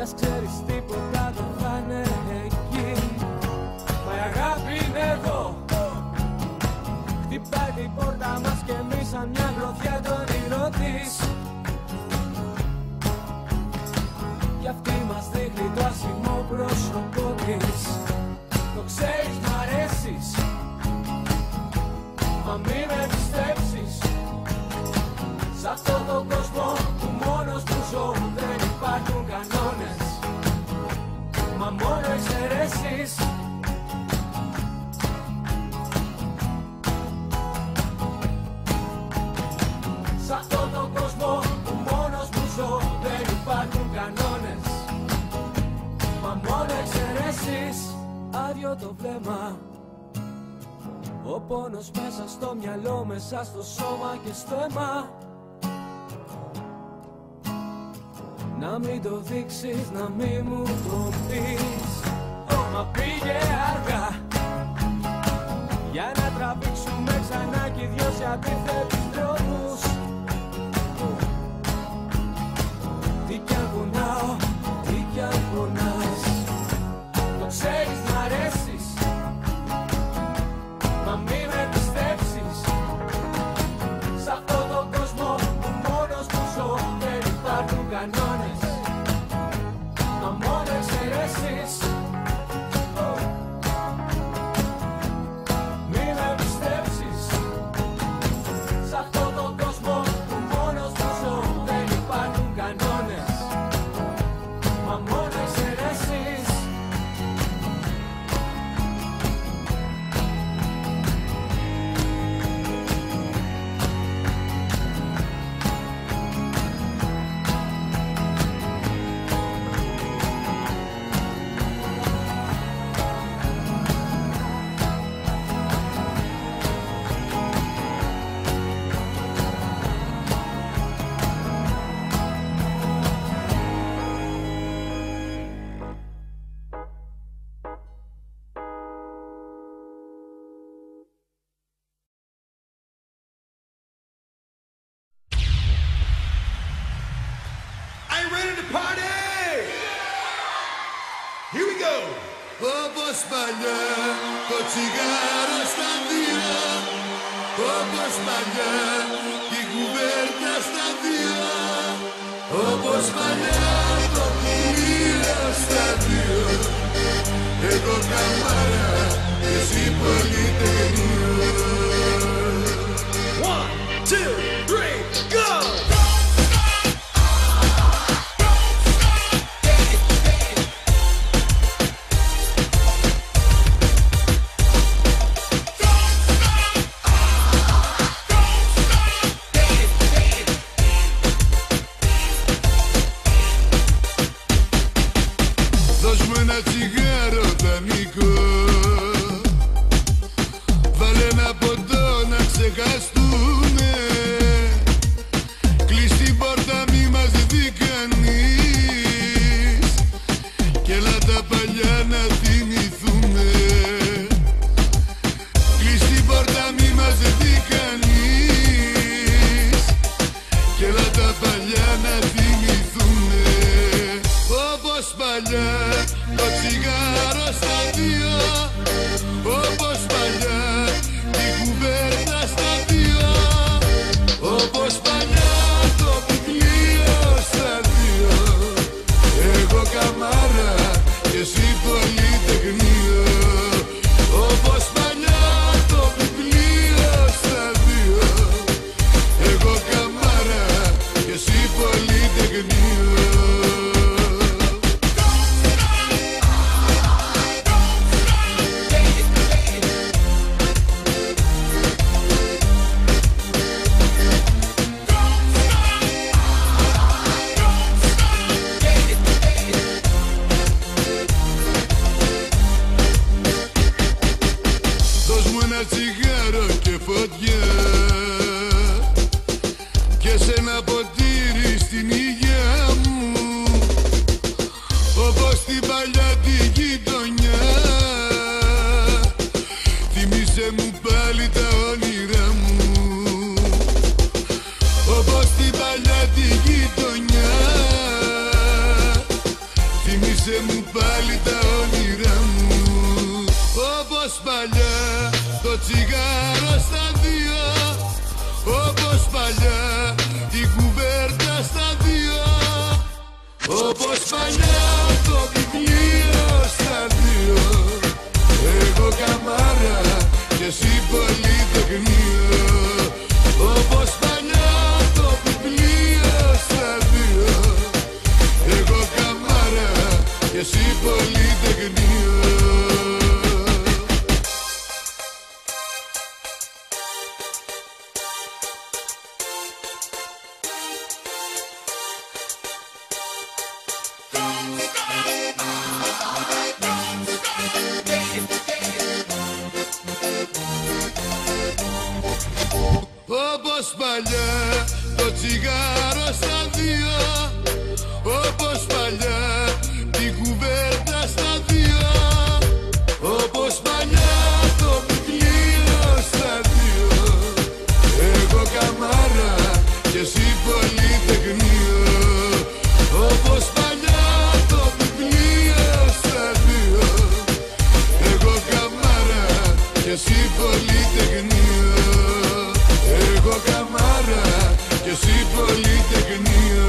Ας ξέρεις τίποτα δεν θα είναι εκεί. Μα η αγάπη είναι εδώ. Χτυπάει την πόρτα μας και εμείς σαν μια γροθιά το όνειρο της. Κι αυτή μας δείχνει το άσημο πρόσωπο της. Το ξέρεις μ' αρέσεις, μα μη με πιστέψεις. Σ' αυτόν τον κόσμο που μόνος που ζω δεν υπάρχουν κανόνες, μα μόνο εξαιρέσεις. Σ' αυτόν τον κόσμο που μόνος που ζω δεν υπάρχουν κανόνες, μα μόνο εξαιρέσεις. Άδειο το βλέμμα, ο πόνος μέσα στο μυαλό, μέσα στο σώμα και στο αίμα. Να μην το δείξεις, να μην μου το πεις. Μα πήγε αργά για να τραβήξουμε ξανά κι οι δυο σε αντίθετους δρόμους. Τι κι αν πονάω, τι κι αν πονάς, το ξέρεις μ' αρέσεις, μα μη με πιστέψεις. Σ' αυτόν τον κόσμο που μόνος που ζω δεν υπάρχουν κανόνες, μα μόνο εξαιρέσεις. Μη με πιστέψεις. Σ' αυτόν τον κόσμο που μόνος που ζω δεν υπάρχουν κανόνες, μα μόνο εξαιρέσεις. Όπως παλιά το τσιγάρο στα δύο, όπως παλιά η κουβέρτα στα δύο, όπως παλιά το πλοίο στα δύο. Εγώ καμάρα, εσύ πολυτεχνείο. 1, 2, 3, go! Τσιγάρο δανεικό, βάλε ένα ποτό να ξεχαστούμε. Κλείς την πόρτα μη μας δει κανείς κι έλα τα παλιά να θυμηθούμε. Κλείς την πόρτα μη μας δει κανείς κι έλα τα παλιά να θυμηθούμε. Όπως παλιά το τσιγάρο στα δύο, όπως παλιά η κουβέρτα στα δύο, όπως παλιά το βιβλίο στα δύο. Εγώ καμάρα και εσύ πολυτεχνείο. Όπως παλιά το βιβλίο στα δύο. Εγώ καμάρα και εσύ πολυτεχνείο. Τσιγάρο και φωτιά και σε ένα ποτήρι στην υγειά μου. Θυμίζε μου πάλι τα όνειρά μου. Όπως παλιά το τσιγάρο στα δύο, όπως παλιά την κουβέρτα στα δύο, όπως παλιά το βιβλίο στα δύο. Εγώ καμάρα και εσύ πολυτεχνείο. Όπως παλιά το βιβλίο στα δύο. Εγώ καμάρα και εσύ πολυτεχνείο. Όπως παλιά το τσιγάρο στα δύο, όπως παλιά την κουβέρτα στα δύο, όπως παλιά το βιβλίο στα δύο. Εγώ καμάρα και εσύ πολυτεχνείο. Όπως παλιά το βιβλίο στα δύο. Εγώ καμάρα και εσύ πολυτεχνείο. Εγώ καμάρα και εσύ πολυτεχνείο.